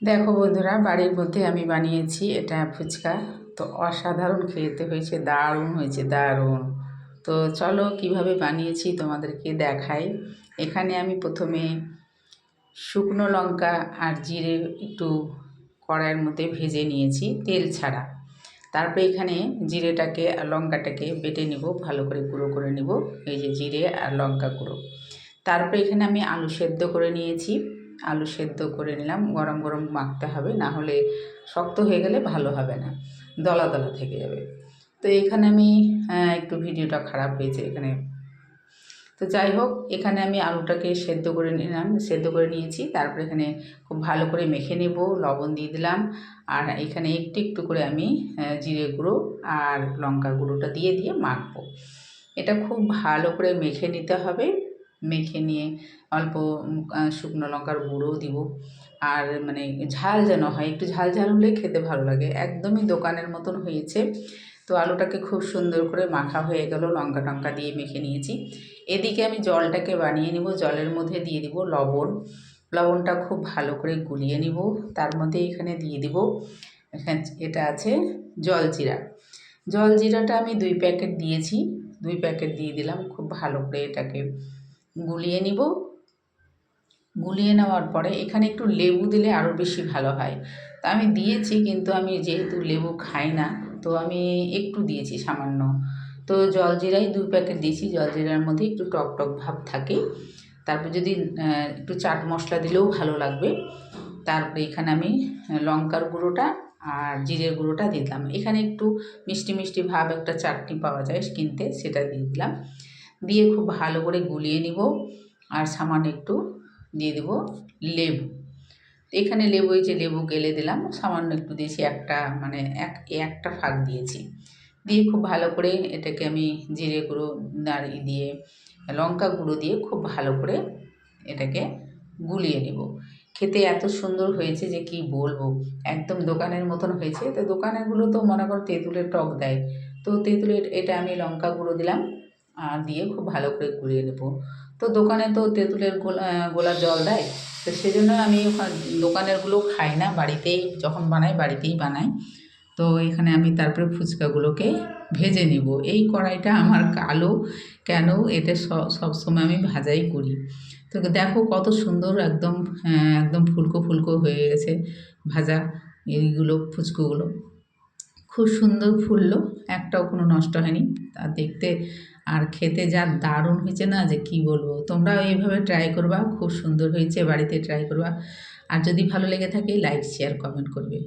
দেখো বন্ধুরা, বাড়ির মধ্যে আমি বানিয়েছি এটা ফুচকা। তো অসাধারণ খেতে হয়েছে, দারুণ হয়েছে, দারুণ। তো চলো কিভাবে বানিয়েছি তোমাদেরকে দেখাই। এখানে আমি প্রথমে শুকনো লঙ্কা আর জিরে একটু কড়াইয়ের মধ্যে ভেজে নিয়েছি তেল ছাড়া। তারপরে এখানে জিরেটাকে আর লঙ্কাটাকে বেটে নিব, ভালো করে গুঁড়ো করে নিব। এই যে জিরে আর লঙ্কা গুঁড়ো। তারপরে এখানে আমি আলু সেদ্ধ করে নিয়েছি। আলু সেদ্ধ করে নিলাম, গরম গরম মাখতে হবে, না হলে শক্ত হয়ে গেলে ভালো হবে না, দলা দলা থেকে যাবে। তো এখানে আমি একটু ভিডিওটা খারাপ হয়েছে এখানে। তো যাই হোক, এখানে আমি আলুটাকে সেদ্ধ করে নিলাম, সেদ্ধ করে নিয়েছি। তারপরে এখানে খুব ভালো করে মেখে নেব, লবণ দিয়ে দিলাম। আর এখানে একটু একটু করে আমি জিরে গুঁড়ো আর লঙ্কা গুঁড়োটা দিয়ে দিয়ে মাখবো। এটা খুব ভালো করে মেখে নিতে হবে। মেখে নিয়ে অল্প শুকনো লঙ্কার গুঁড়ো দিব। আর মানে ঝাল যেন হয়, একটু ঝাল ঝাল হলে খেতে ভালো লাগে। একদমই দোকানের মতন হয়েছে। তো আলুটাকে খুব সুন্দর করে মাখা হয়ে গেল, লঙ্কা টঙ্কা দিয়ে মেখে নিয়েছি। এদিকে আমি জলটাকে বানিয়ে নিব। জলের মধ্যে দিয়ে দিব লবণ। লবণটা খুব ভালো করে গুলিয়ে নিব। তার মধ্যে এখানে দিয়ে দিব, এখানে এটা আছে জলজিরা। জলজিরাটা আমি 2 প্যাকেট দিয়েছি, 2 প্যাকেট দিয়ে দিলাম। খুব ভালো করে এটাকে গুলিয়ে নিব। গুলিয়ে নেওয়ার পরে এখানে একটু লেবু দিলে আরও বেশি ভালো হয়। তা আমি দিয়েছি, কিন্তু আমি যেহেতু লেবু খাই না, তো আমি একটু দিয়েছি সামান্য। তো জলজিরাই 2 প্যাকেট দিয়েছি। জলজিরার মধ্যে একটু টক টক ভাব থাকে। তারপর যদি একটু চাট মশলা দিলেও ভালো লাগবে। তারপরে এখানে আমি লঙ্কার গুঁড়োটা আর জিরের গুঁড়োটা দিলাম। এখানে একটু মিষ্টি মিষ্টি ভাব একটা চাটনি পাওয়া যায় কিনতে, সেটা দিয়ে দিলাম। দিয়ে খুব ভালো করে গুলিয়ে নিব। আর সামান্য একটু দিয়ে দেব লেবু। এখানে লেবু, এই যে লেবু গেলে দিলাম, সামান্য একটু দিয়েছি, একটা মানে একটা ফাঁক দিয়েছি। দিয়ে খুব ভালো করে এটাকে আমি জিরে গুঁড়ো আর দিয়ে লঙ্কা গুঁড়ো দিয়ে খুব ভালো করে এটাকে গুলিয়ে নেব। খেতে এত সুন্দর হয়েছে যে কি বলবো, একদম দোকানের মতন হয়েছে। তো দোকানেরগুলো তো মনে করো তেঁতুলের টক দেয়, তো তেঁতুলের এটা আমি লঙ্কা গুঁড়ো দিলাম আর দিয়ে খুব ভালো করে গুলিয়ে নেব। তো দোকানে তো তেঁতুলের গোলা জল দেয়, তো সেজন্য আমি দোকানেরগুলো খাই না, বাড়িতেই যখন বানাই বাড়িতেই বানাই। তো এখানে আমি তারপরে ফুচকাগুলোকে ভেজে নিব। এই কড়াইটা আমার কালো কেন, এটা সবসময় আমি ভাজাই করি। তো দেখো কত সুন্দর, একদম একদম ফুলকো ফুলকো হয়ে গেছে ভাজা এইগুলো, ফুচকোগুলো খুব সুন্দর ফুললো, একটাও কোনো নষ্ট হয়নি। তা দেখতে আর খেতে যা দারুণ হয়েছে না, যে কি বলবো। তোমরাও এইভাবে ট্রাই করবা, খুব সুন্দর হয়েছে, বাড়িতে ট্রাই করবা। আর যদি ভালো লেগে থাকে লাইক শেয়ার কমেন্ট করবে।